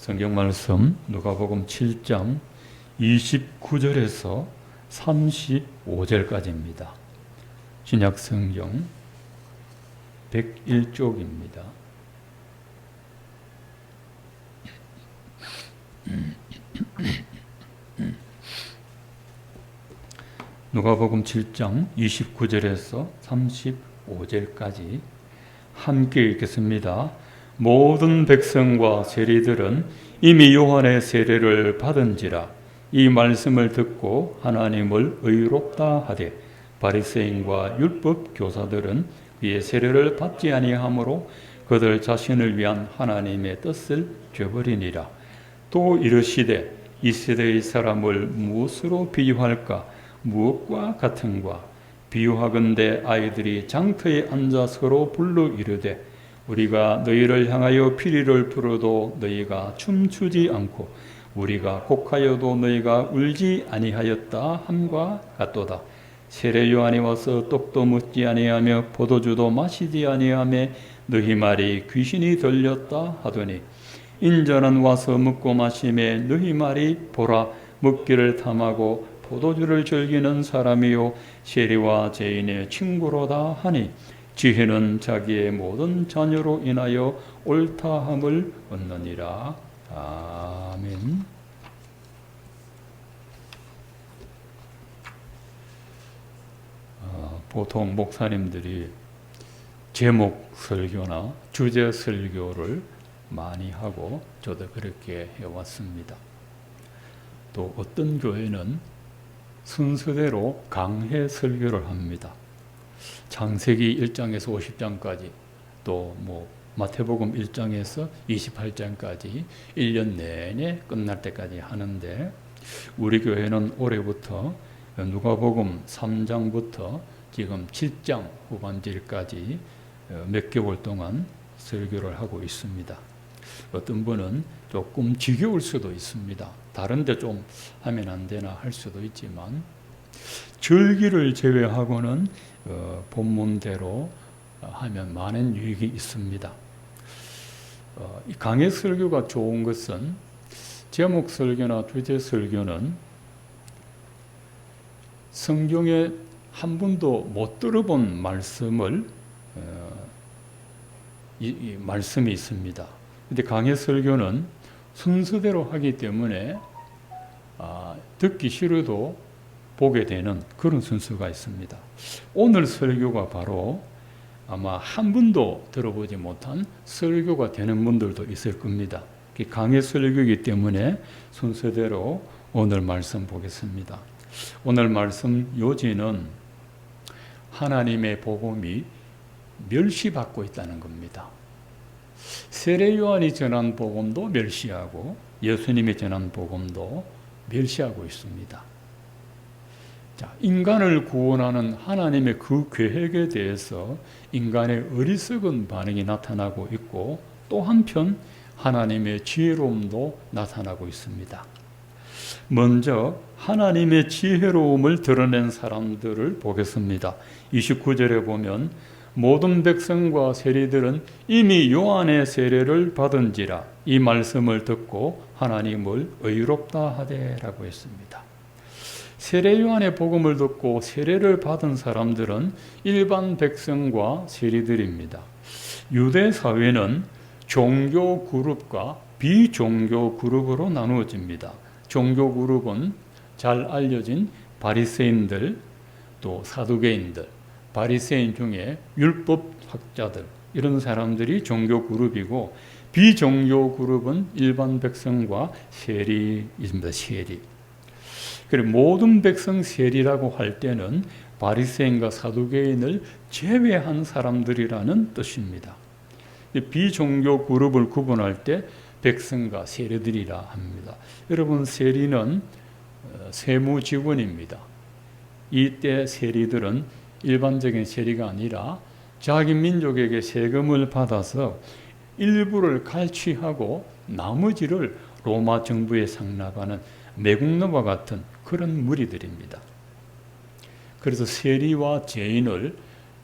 성경 말씀 누가복음 7장 29절에서 35절까지입니다. 신약 성경 101쪽입니다. 누가복음 7장 29절에서 35절까지 함께 읽겠습니다. 모든 백성과 세리들은 이미 요한의 세례를 받은지라 이 말씀을 듣고 하나님을 의롭다 하되 바리새인과 율법 교사들은 그의 세례를 받지 아니하므로 그들 자신을 위한 하나님의 뜻을 저버리니라. 또 이르시되 이 세대의 사람을 무엇으로 비유할까? 무엇과 같은가? 비유하건대 아이들이 장터에 앉아 서로 불러 이르되 우리가 너희를 향하여 피리를 불어도 너희가 춤추지 않고 우리가 곡하여도 너희가 울지 아니하였다 함과 같도다. 세례 요한이 와서 떡도 먹지 아니하며 포도주도 마시지 아니하며 너희 말이 귀신이 들렸다 하더니 인자는 와서 먹고 마시며 너희 말이 보라 먹기를 탐하고 포도주를 즐기는 사람이요 세리와 죄인의 친구로다 하니 지혜는 자기의 모든 자녀로 인하여 옳다함을 얻느니라. 아멘. 보통 목사님들이 제목 설교나 주제 설교를 많이 하고 저도 그렇게 해왔습니다. 또 어떤 교회는 순서대로 강해 설교를 합니다. 창세기 1장에서 50장까지 또 마태복음 1장에서 28장까지 1년 내내 끝날 때까지 하는데 우리 교회는 올해부터 누가복음 3장부터 지금 7장 후반절까지 몇 개월 동안 설교를 하고 있습니다. 어떤 분은 조금 지겨울 수도 있습니다. 다른데 좀 하면 안 되나 할 수도 있지만 절기를 제외하고는 본문대로 하면 많은 유익이 있습니다. 이 강해 설교가 좋은 것은 제목 설교나 주제 설교는 성경에 한 번도 못 들어본 말씀이 있습니다. 근데 강해 설교는 순서대로 하기 때문에 듣기 싫어도 보게 되는 그런 순서가 있습니다. 오늘 설교가 바로 아마 한 번도 들어보지 못한 설교가 되는 분들도 있을 겁니다. 강해 설교이기 때문에 순서대로 오늘 말씀 보겠습니다. 오늘 말씀 요지는 하나님의 복음이 멸시받고 있다는 겁니다. 세례 요한이 전한 복음도 멸시하고 예수님이 전한 복음도 멸시하고 있습니다. 자, 인간을 구원하는 하나님의 그 계획에 대해서 인간의 어리석은 반응이 나타나고 있고 또 한편 하나님의 지혜로움도 나타나고 있습니다. 먼저 하나님의 지혜로움을 드러낸 사람들을 보겠습니다. 29절에 보면 모든 백성과 세리들은 이미 요한의 세례를 받은지라 이 말씀을 듣고 하나님을 의롭다 하되라고 했습니다. 세례 요한의 복음을 듣고 세례를 받은 사람들은 일반 백성과 세리들입니다. 유대 사회는 종교 그룹과 비종교 그룹으로 나누어집니다. 종교 그룹은 잘 알려진 바리새인들, 또 사두개인들, 바리새인 중에 율법학자들 이런 사람들이 종교 그룹이고 비종교 그룹은 일반 백성과 세리입니다. 세리. 그리고 모든 백성 세리라고 할 때는 바리새인과 사두개인을 제외한 사람들이라는 뜻입니다. 비종교 그룹을 구분할 때 백성과 세리들이라 합니다. 여러분, 세리는 세무직원입니다. 이때 세리들은 일반적인 세리가 아니라 자기 민족에게 세금을 받아서 일부를 갈취하고 나머지를 로마 정부에 상납하는 매국노와 같은 그런 무리들입니다. 그래서 세리와 죄인을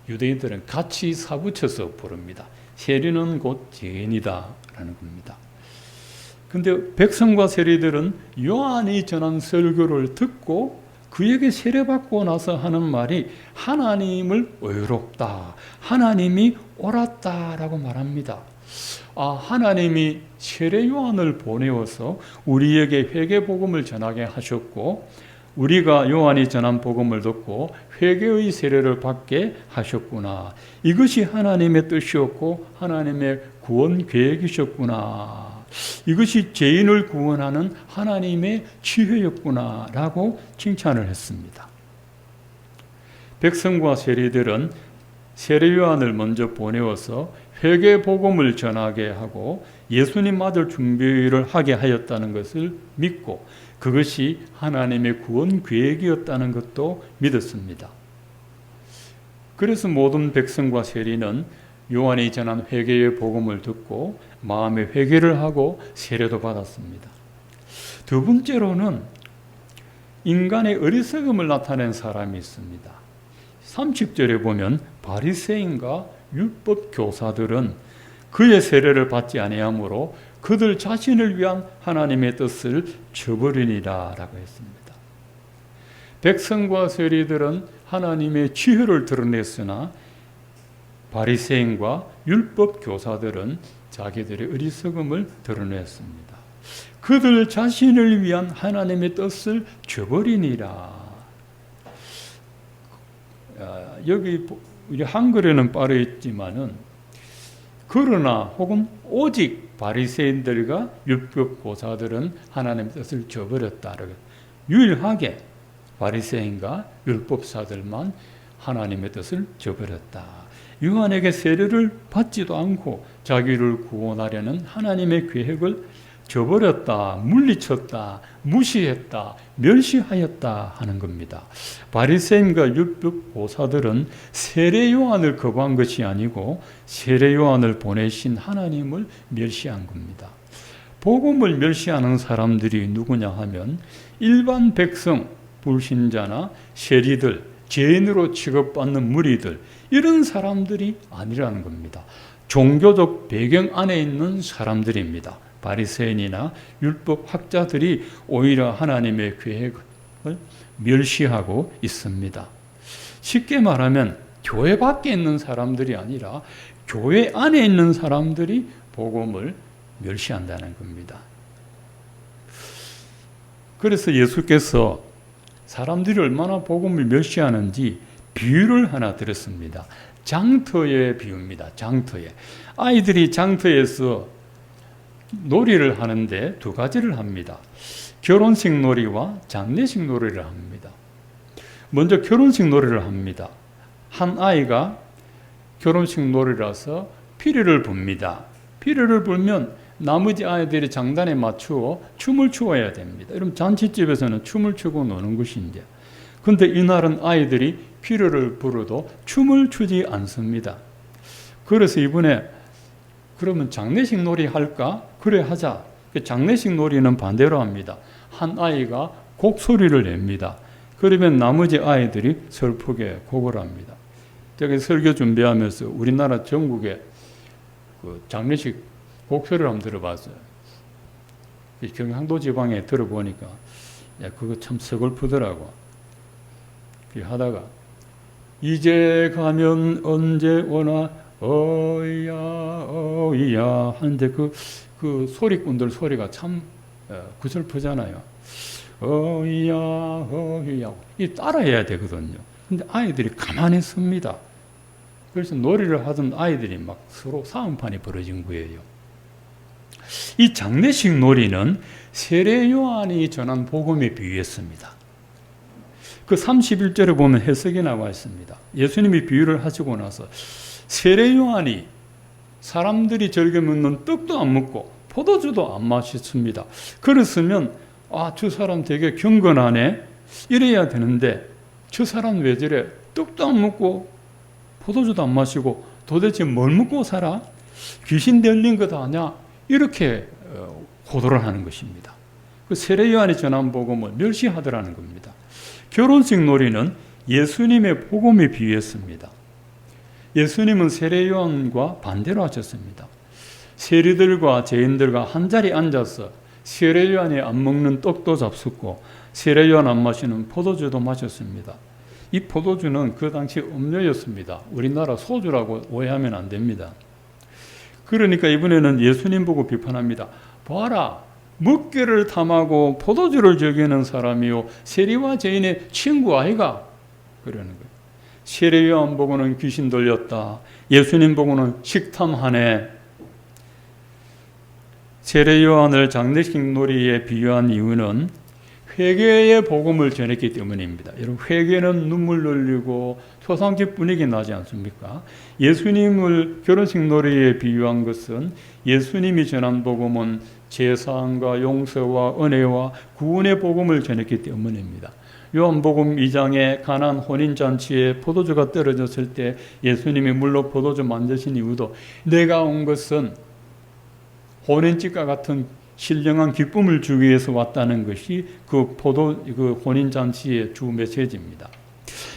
유대인들은 같이 사붙여서 부릅니다. 세리는 곧 죄인이다라는 겁니다. 근데 백성과 세리들은 요한이 전한 설교를 듣고 그에게 세례받고 나서 하는 말이 하나님을 의롭다, 하나님이 옳았다라고 말합니다. 하나님이 세례 요한을 보내어서 우리에게 회개 복음을 전하게 하셨고, 우리가 요한이 전한 복음을 듣고 회개의 세례를 받게 하셨구나. 이것이 하나님의 뜻이었고 하나님의 구원 계획이셨구나. 이것이 죄인을 구원하는 하나님의 지혜였구나라고 칭찬을 했습니다. 백성과 세리들은 세례 요한을 먼저 보내어서 회개 복음을 전하게 하고 예수님 맞을 준비를 하게 하였다는 것을 믿고 그것이 하나님의 구원 계획이었다는 것도 믿었습니다. 그래서 모든 백성과 세리는 요한이 전한 회개의 복음을 듣고 마음의 회개를 하고 세례도 받았습니다. 두 번째로는 인간의 어리석음을 나타낸 사람이 있습니다. 30절에 보면 바리새인과 율법 교사들은 그의 세례를 받지 아니하므로 그들 자신을 위한 하나님의 뜻을 저버리니라 라고 했습니다. 백성과 세리들은 하나님의 지혜를 드러냈으나 바리새인과 율법 교사들은 자기들의 어리석음을 드러냈습니다. 그들 자신을 위한 하나님의 뜻을 저버리니라. 여기 우리 한글에는 빠져 있지만은 그러나 혹은 오직 바리새인들과 율법 교사들은 하나님의 뜻을 저버렸다. 유일하게 바리새인과 율법사들만 하나님의 뜻을 저버렸다. 요한에게 세례를 받지도 않고 자기를 구원하려는 하나님의 계획을 저버렸다, 물리쳤다, 무시했다, 멸시하였다 하는 겁니다. 바리새인과 율법 교사들은 세례 요한을 거부한 것이 아니고 세례 요한을 보내신 하나님을 멸시한 겁니다. 복음을 멸시하는 사람들이 누구냐 하면 일반 백성, 불신자나 세리들, 죄인으로 취급받는 무리들, 이런 사람들이 아니라는 겁니다. 종교적 배경 안에 있는 사람들입니다. 바리새인이나 율법 학자들이 오히려 하나님의 계획을 멸시하고 있습니다. 쉽게 말하면 교회 밖에 있는 사람들이 아니라 교회 안에 있는 사람들이 복음을 멸시한다는 겁니다. 그래서 예수께서 사람들이 얼마나 복음을 멸시하는지 비유를 하나 드렸습니다. 장터의 비유입니다. 장터에. 아이들이 장터에서 놀이를 하는데 두 가지를 합니다. 결혼식 놀이와 장례식 놀이를 합니다. 먼저 결혼식 놀이를 합니다. 한 아이가 결혼식 놀이라서 피리를 붑니다. 피리를 불면 나머지 아이들이 장단에 맞추어 춤을 추어야 됩니다. 그럼 잔치집에서는 춤을 추고 노는 것인데, 근데 이날은 아이들이 피리를 불어도 춤을 추지 않습니다. 그래서 이번에 그러면 장례식 놀이 할까? 그래 하자. 장례식 놀이는 반대로 합니다. 한 아이가 곡소리를 냅니다. 그러면 나머지 아이들이 슬프게 곡을 합니다. 제가 설교 준비하면서 우리나라 전국에 그 장례식 곡소리를 한번 들어봤어요. 경상도 지방에 들어보니까 그거 참 서글프더라고. 하다가 이제 가면 언제 오나 어이야 어이야 하는데 그 소리꾼들 소리가 참 구슬프잖아요. 어이야 어이야 이 따라해야 되거든요. 근데 아이들이 가만히 섭니다. 그래서 놀이를 하던 아이들이 막 서로 싸움판이 벌어진 거예요. 이 장례식 놀이는 세례 요한이 전한 복음에 비유했습니다. 그 31절에 보면 해석이 나와 있습니다. 예수님이 비유를 하시고 나서 세례 요한이 사람들이 즐겨 먹는 떡도 안 먹고 포도주도 안 마셨습니다. 그랬으면 저 사람 되게 경건하네 이래야 되는데 저 사람 왜 저래? 떡도 안 먹고 포도주도 안 마시고 도대체 뭘 먹고 살아? 귀신 들린 것 아냐? 이렇게 호도를 하는 것입니다. 그 세례 요한이 전한 복음을 멸시하더라는 겁니다. 결혼식 놀이는 예수님의 복음에 비유했습니다. 예수님은 세례 요한과 반대로 하셨습니다. 세리들과 죄인들과 한자리에 앉아서 세례요한이 안 먹는 떡도 잡숫고 세례요한 안 마시는 포도주도 마셨습니다. 이 포도주는 그 당시 음료였습니다. 우리나라 소주라고 오해하면 안 됩니다. 그러니까 이번에는 예수님 보고 비판합니다. 봐라, 먹기를 탐하고 포도주를 즐기는 사람이요 세리와 죄인의 친구 아이가? 그러는 거예요. 세례요한 보고는 귀신 들렸다. 예수님 보고는 식탐하네. 세례요한을 장례식 놀이에 비유한 이유는 회개의 복음을 전했기 때문입니다. 여러분, 회개는 눈물 흘리고 초상집 분위기 나지 않습니까? 예수님을 결혼식 놀이에 비유한 것은 예수님이 전한 복음은 제사함과 용서와 은혜와 구원의 복음을 전했기 때문입니다. 요한복음 2장에 가나안 혼인잔치에 포도주가 떨어졌을 때 예수님이 물로 포도주 만드신 이유도 내가 온 것은 혼인집과 같은 신령한 기쁨을 주기 위해서 왔다는 것이 그 혼인잔치의 주 메시지입니다.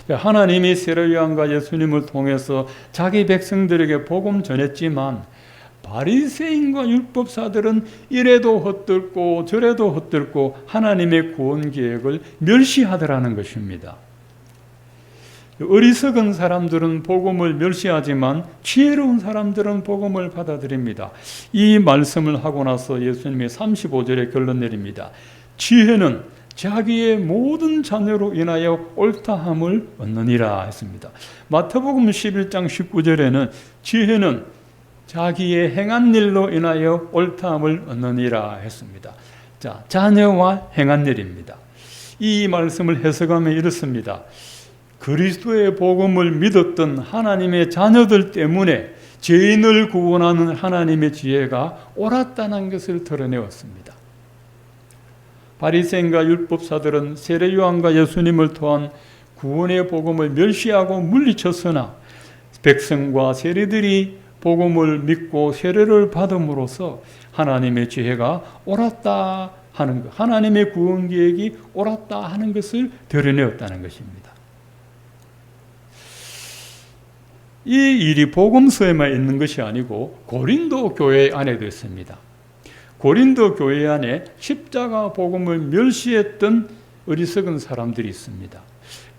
하나님이 세례요한과 예수님을 통해서 자기 백성들에게 복음 전했지만 바리새인과 율법사들은 이래도 헛들고 저래도 헛들고 하나님의 구원 계획을 멸시하더라는 것입니다. 어리석은 사람들은 복음을 멸시하지만 지혜로운 사람들은 복음을 받아들입니다. 이 말씀을 하고 나서 예수님이 35절에 결론 내립니다. 지혜는 자기의 모든 자녀로 인하여 옳다함을 얻느니라 했습니다. 마태복음 11장 19절에는 지혜는 자기의 행한 일로 인하여 옳다함을 얻느니라 했습니다. 자, 자녀와 행한 일입니다. 이 말씀을 해석하면 이렇습니다. 그리스도의 복음을 믿었던 하나님의 자녀들 때문에 죄인을 구원하는 하나님의 지혜가 옳았다는 것을 드러내었습니다. 바리새인과 율법사들은 세례요한과 예수님을 통한 구원의 복음을 멸시하고 물리쳤으나 백성과 세리들이 복음을 믿고 세례를 받음으로써 하나님의 지혜가 옳았다 하는 것, 하나님의 구원 계획이 옳았다 하는 것을 드러내었다는 것입니다. 이 일이 복음서에만 있는 것이 아니고 고린도 교회 안에도 있습니다. 고린도 교회 안에 십자가 복음을 멸시했던 어리석은 사람들이 있습니다.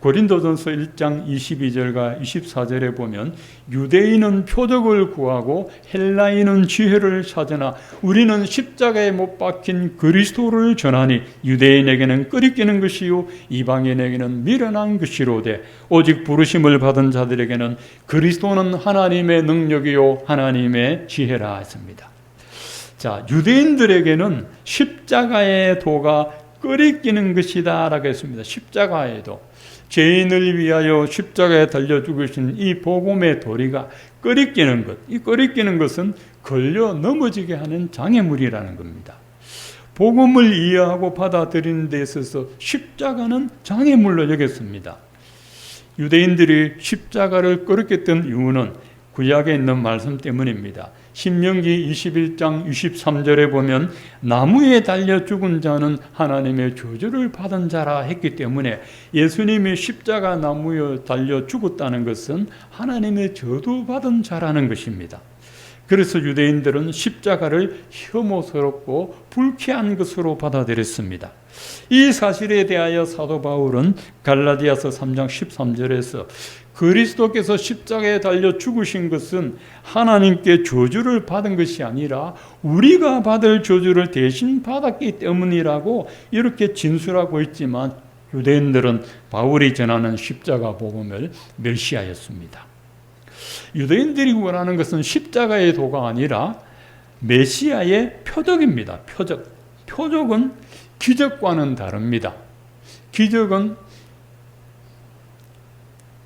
고린도전서 1장 22절과 24절에 보면 유대인은 표적을 구하고 헬라인은 지혜를 찾으나 우리는 십자가에 못 박힌 그리스도를 전하니 유대인에게는 끄리끼는 것이요 이방인에게는 미련한 것이로되 오직 부르심을 받은 자들에게는 그리스도는 하나님의 능력이요 하나님의 지혜라 했습니다. 자, 유대인들에게는 십자가의 도가 끄리끼는 것이다 라고 했습니다. 십자가의 도, 죄인을 위하여 십자가에 달려 죽으신 이 복음의 도리가 끄리끼는 것, 이 끄리끼는 것은 걸려 넘어지게 하는 장애물이라는 겁니다. 복음을 이해하고 받아들이는 데 있어서 십자가는 장애물로 여겼습니다. 유대인들이 십자가를 끄리꼈던 이유는 구약에 있는 말씀 때문입니다. 신명기 21장 23절에 보면 나무에 달려 죽은 자는 하나님의 저주를 받은 자라 했기 때문에 예수님이 십자가 나무에 달려 죽었다는 것은 하나님의 저주 받은 자라는 것입니다. 그래서 유대인들은 십자가를 혐오스럽고 불쾌한 것으로 받아들였습니다. 이 사실에 대하여 사도 바울은 갈라디아서 3장 13절에서 그리스도께서 십자가에 달려 죽으신 것은 하나님께 저주를 받은 것이 아니라 우리가 받을 저주를 대신 받았기 때문이라고 이렇게 진술하고 있지만 유대인들은 바울이 전하는 십자가 복음을 멸시하였습니다. 유대인들이 원하는 것은 십자가의 도가 아니라 메시아의 표적입니다. 표적은 기적과는 다릅니다. 기적은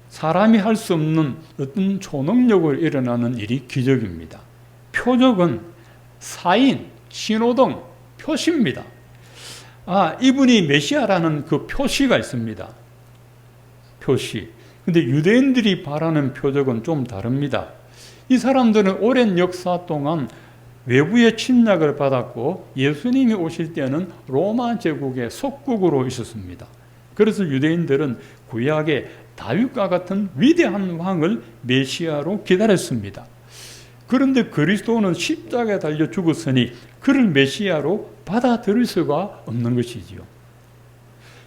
사람이 할 수 없는 어떤 초능력을 일어나는 일이 기적입니다. 표적은 사인, 신호등, 표시입니다. 이분이 메시아라는 그 표시가 있습니다. 표시. 근데 유대인들이 바라는 표적은 좀 다릅니다. 이 사람들은 오랜 역사 동안 외부의 침략을 받았고 예수님이 오실 때는 로마 제국의 속국으로 있었습니다. 그래서 유대인들은 구약의 다윗과 같은 위대한 왕을 메시아로 기다렸습니다. 그런데 그리스도는 십자가에 달려 죽었으니 그를 메시아로 받아들일 수가 없는 것이지요.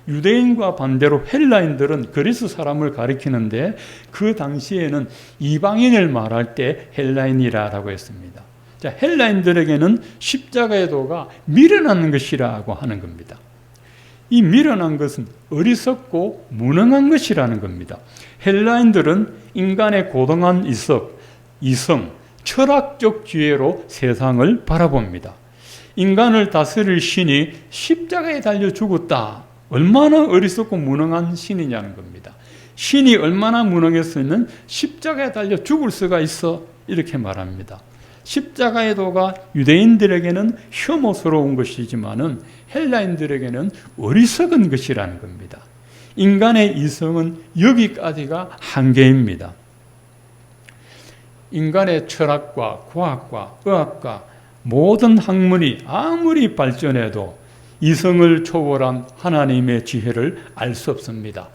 유대인과 반대로 헬라인들은 그리스 사람을 가리키는데 그 당시에는 이방인을 말할 때 헬라인이라고 했습니다. 자, 헬라인들에게는 십자가의 도가 미련한 것이라고 하는 겁니다. 이 미련한 것은 어리석고 무능한 것이라는 겁니다. 헬라인들은 인간의 고등한 이성, 철학적 지혜로 세상을 바라봅니다. 인간을 다스릴 신이 십자가에 달려 죽었다. 얼마나 어리석고 무능한 신이냐는 겁니다. 신이 얼마나 무능했으면 십자가에 달려 죽을 수가 있어, 이렇게 말합니다. 십자가의 도가 유대인들에게는 혐오스러운 것이지만은 헬라인들에게는 어리석은 것이라는 겁니다. 인간의 이성은 여기까지가 한계입니다. 인간의 철학과 과학과 의학과 모든 학문이 아무리 발전해도 이성을 초월한 하나님의 지혜를 알 수 없습니다.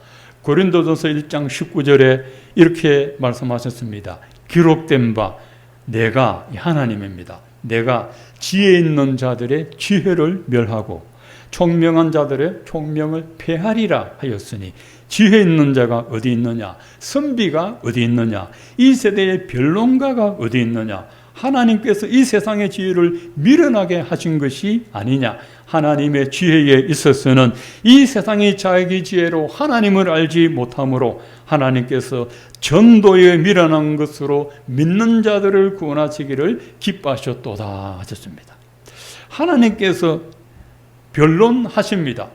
고린도전서 1장 19절에 이렇게 말씀하셨습니다. 기록된 바 내가 하나님입니다. 내가 지혜 있는 자들의 지혜를 멸하고 총명한 자들의 총명을 폐하리라 하였으니 지혜 있는 자가 어디 있느냐? 선비가 어디 있느냐? 이 세대의 변론가가 어디 있느냐? 하나님께서 이 세상의 지혜를 미련하게 하신 것이 아니냐? 하나님의 지혜에 있어서는 이 세상의 자기 지혜로 하나님을 알지 못하므로 하나님께서 전도에 미련한 것으로 믿는 자들을 구원하시기를 기뻐하셨도다 하셨습니다. 하나님께서 변론하십니다.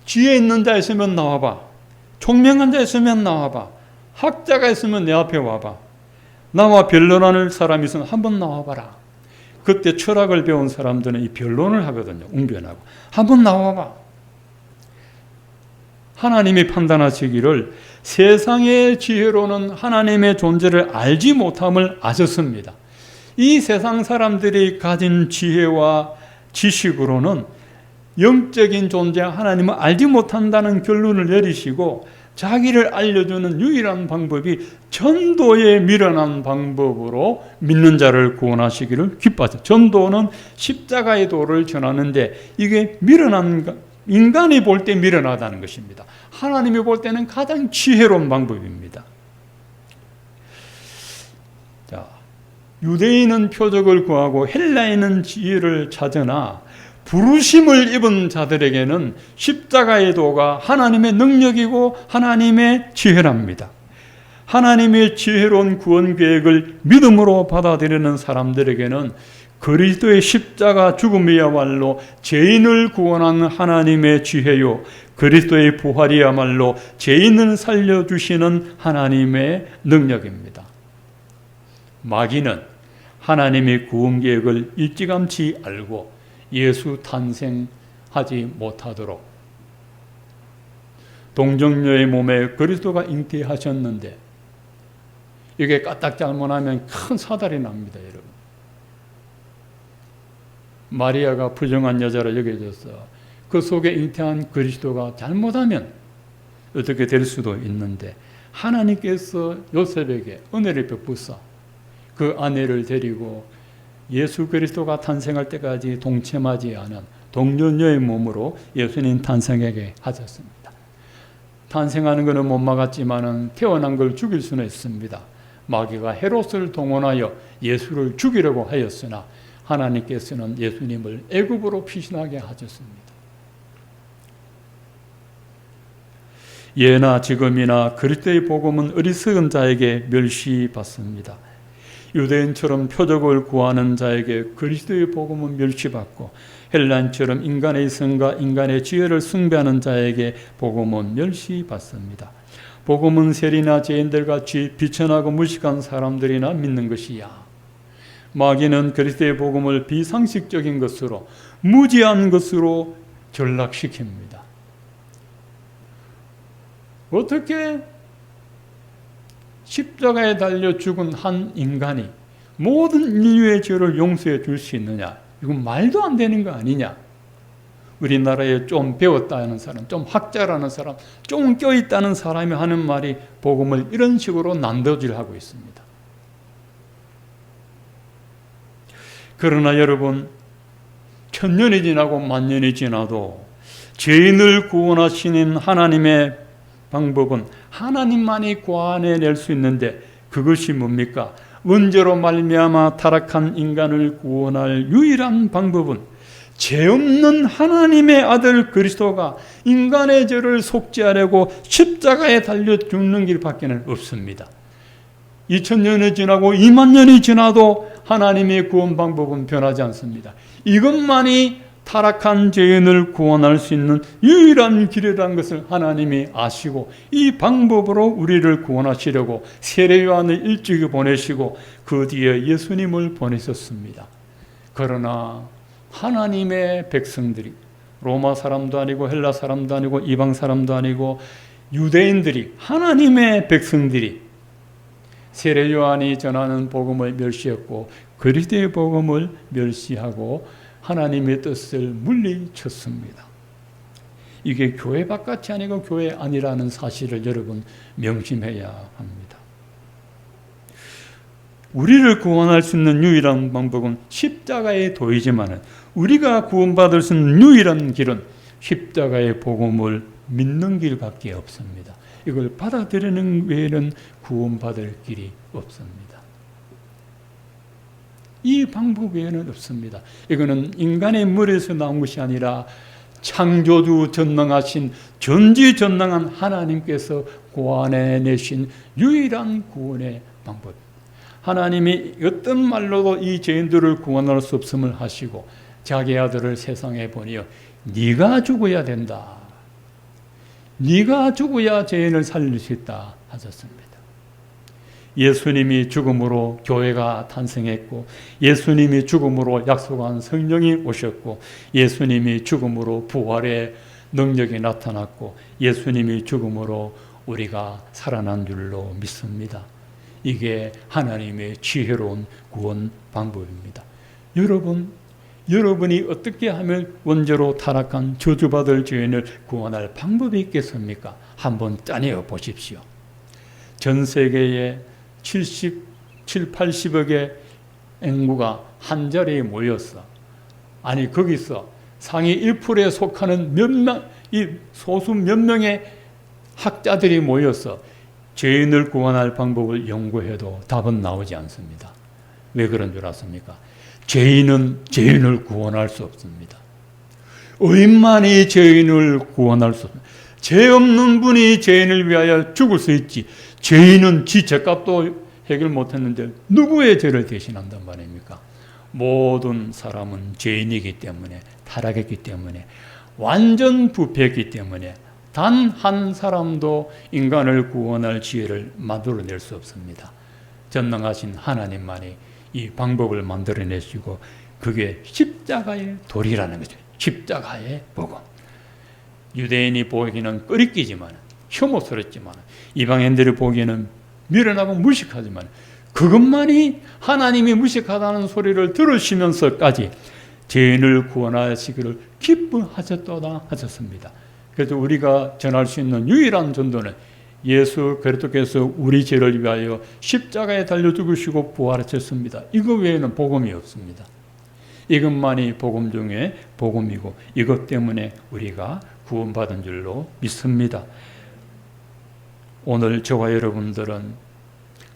지혜 있는 자 있으면 나와봐. 총명한 자 있으면 나와봐. 학자가 있으면 내 앞에 와봐. 나와 변론하는 사람이 있으면 한번 나와봐라. 그때 철학을 배운 사람들은 이 변론을 하거든요. 웅변하고. 한번 나와봐. 하나님이 판단하시기를 세상의 지혜로는 하나님의 존재를 알지 못함을 아셨습니다. 이 세상 사람들이 가진 지혜와 지식으로는 영적인 존재 하나님을 알지 못한다는 결론을 내리시고 자기를 알려주는 유일한 방법이 전도에 미련한 방법으로 믿는 자를 구원하시기를 기뻐하죠. 전도는 십자가의 도를 전하는데 이게 미련한, 인간이 볼 때 미련하다는 것입니다. 하나님이 볼 때는 가장 지혜로운 방법입니다. 자, 유대인은 표적을 구하고 헬라인은 지혜를 찾으나 부르심을 입은 자들에게는 십자가의 도가 하나님의 능력이고 하나님의 지혜랍니다. 하나님의 지혜로운 구원 계획을 믿음으로 받아들이는 사람들에게는 그리스도의 십자가 죽음이야말로 죄인을 구원하는 하나님의 지혜요, 그리스도의 부활이야말로 죄인을 살려주시는 하나님의 능력입니다. 마귀는 하나님의 구원 계획을 일찌감치 알고 예수 탄생하지 못하도록 동정녀의 몸에 그리스도가 잉태하셨는데 이게 까딱 잘못하면 큰 사달이 납니다, 여러분. 마리아가 부정한 여자로 여겨져서 그 속에 잉태한 그리스도가 잘못하면 어떻게 될 수도 있는데 하나님께서 요셉에게 은혜를 베푸사 그 아내를 데리고 예수 그리스도가 탄생할 때까지 동침하지 않은 동정녀의 몸으로 예수님 탄생하게 하셨습니다. 탄생하는 것은 못 막았지만 태어난 걸 죽일 수는 있습니다. 마귀가 헤롯을 동원하여 예수를 죽이려고 하였으나 하나님께서는 예수님을 애굽으로 피신하게 하셨습니다. 예나 지금이나 그리스도의 복음은 어리석은 자에게 멸시받습니다. 유대인처럼 표적을 구하는 자에게 그리스도의 복음은 멸시받고 헬라인처럼 인간의 이성과 인간의 지혜를 숭배하는 자에게 복음은 멸시받습니다. 복음은 세리나 죄인들같이 비천하고 무식한 사람들이나 믿는 것이야. 마귀는 그리스도의 복음을 비상식적인 것으로 무지한 것으로 전락시킵니다. 어떻게 십자가에 달려 죽은 한 인간이 모든 인류의 죄를 용서해 줄 수 있느냐? 이건 말도 안 되는 거 아니냐? 우리나라에 좀 배웠다는 사람, 좀 학자라는 사람, 좀 껴있다는 사람이 하는 말이 복음을 이런 식으로 난도질하고 있습니다. 그러나 여러분, 천년이 지나고 만년이 지나도 죄인을 구원하시는 하나님의 방법은 하나님만이 구원해낼 수 있는데, 그것이 뭡니까? 원죄로 말미암아 타락한 인간을 구원할 유일한 방법은 죄 없는 하나님의 아들 그리스도가 인간의 죄를 속죄하려고 십자가에 달려 죽는 길밖에는 없습니다. 2000년이 지나고 2만 년이 지나도 하나님의 구원 방법은 변하지 않습니다. 이것만이 타락한 죄인을 구원할 수 있는 유일한 길이라는 것을 하나님이 아시고, 이 방법으로 우리를 구원하시려고 세례 요한을 일찍이 보내시고 그 뒤에 예수님을 보내셨습니다. 그러나 하나님의 백성들이, 로마 사람도 아니고 헬라 사람도 아니고 이방 사람도 아니고 유대인들이, 하나님의 백성들이 세례 요한이 전하는 복음을 멸시했고 그리스도의 복음을 멸시하고 하나님의 뜻을 물리쳤습니다. 이게 교회 바깥이 아니고 교회 안이라는 사실을 여러분 명심해야 합니다. 우리를 구원할 수 있는 유일한 방법은 십자가의 도이지만, 우리가 구원받을 수 있는 유일한 길은 십자가의 복음을 믿는 길밖에 없습니다. 이걸 받아들이는 외에는 구원받을 길이 없습니다. 이 방법 외에는 없습니다. 이거는 인간의 머리에서 나온 것이 아니라 창조주 전능하신 전지전능한 하나님께서 고안해내신 유일한 구원의 방법입니다. 하나님이 어떤 말로도 이 죄인들을 구원할 수 없음을 하시고 자기 아들을 세상에 보내어 네가 죽어야 된다, 네가 죽어야 죄인을 살릴 수 있다 하셨습니다. 예수님이 죽음으로 교회가 탄생했고, 예수님이 죽음으로 약속한 성령이 오셨고, 예수님이 죽음으로 부활의 능력이 나타났고, 예수님이 죽음으로 우리가 살아난 줄로 믿습니다. 이게 하나님의 지혜로운 구원 방법입니다. 여러분이 어떻게 하면 원죄로 타락한 저주받을 죄인을 구원할 방법이 있겠습니까? 한번 짜내어 보십시오. 전 세계에 80억의 인구가 한 자리에 모였어. 아니, 거기서 상위 1%에 속하는 소수 몇 명의 학자들이 모여서 죄인을 구원할 방법을 연구해도 답은 나오지 않습니다. 왜 그런 줄 아십니까? 죄인은 죄인을 구원할 수 없습니다. 의인만이 죄인을 구원할 수 없습니다. 죄 없는 분이 죄인을 위하여 죽을 수 있지, 죄인은 지 죄값도 해결 못했는데 누구의 죄를 대신한단 말입니까? 모든 사람은 죄인이기 때문에, 타락했기 때문에, 완전 부패했기 때문에 단 한 사람도 인간을 구원할 지혜를 만들어낼 수 없습니다. 전능하신 하나님만이 이 방법을 만들어내시고, 그게 십자가의 도리라는 거죠. 십자가의 복음. 유대인이 보기에는 꺼리끼지만, 혐오스럽지만, 이방인들이 보기에는 미련하고 무식하지만, 그것만이 하나님이 무식하다는 소리를 들으시면서까지 죄인을 구원하시기를 기뻐하셨도다 하셨습니다. 그래서 우리가 전할 수 있는 유일한 전도는 예수 그리스도께서 우리 죄를 위하여 십자가에 달려 죽으시고 부활하셨습니다. 이거 외에는 복음이 없습니다. 이것만이 복음 중에 복음이고, 이것 때문에 우리가 구원받은 줄로 믿습니다. 오늘 저와 여러분들은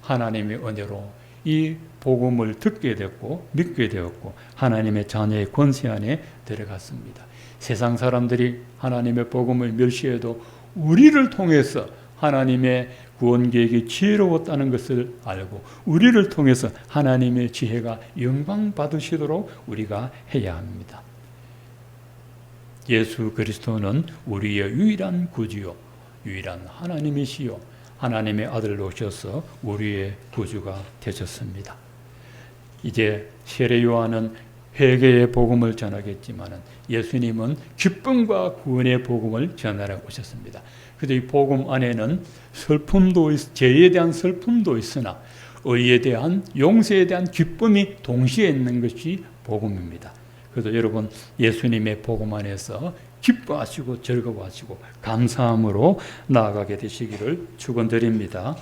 하나님의 은혜로 이 복음을 듣게 됐고 믿게 되었고 하나님의 자녀의 권세 안에 들어갔습니다. 세상 사람들이 하나님의 복음을 멸시해도 우리를 통해서 하나님의 구원 계획이 지혜로웠다는 것을 알고, 우리를 통해서 하나님의 지혜가 영광 받으시도록 우리가 해야 합니다. 예수 그리스도는 우리의 유일한 구주요, 유일한 하나님이시요, 하나님의 아들로 오셔서 우리의 구주가 되셨습니다. 이제 세례 요한은 회개의 복음을 전하겠지만 예수님은 기쁨과 구원의 복음을 전하러 오셨습니다. 그래서 이 복음 안에는 죄에 대한 슬픔도 있으나 의에 대한, 용서에 대한 기쁨이 동시에 있는 것이 복음입니다. 그래서 여러분, 예수님의 복음 안에서 기뻐하시고 즐거워하시고 감사함으로 나아가게 되시기를 축원드립니다.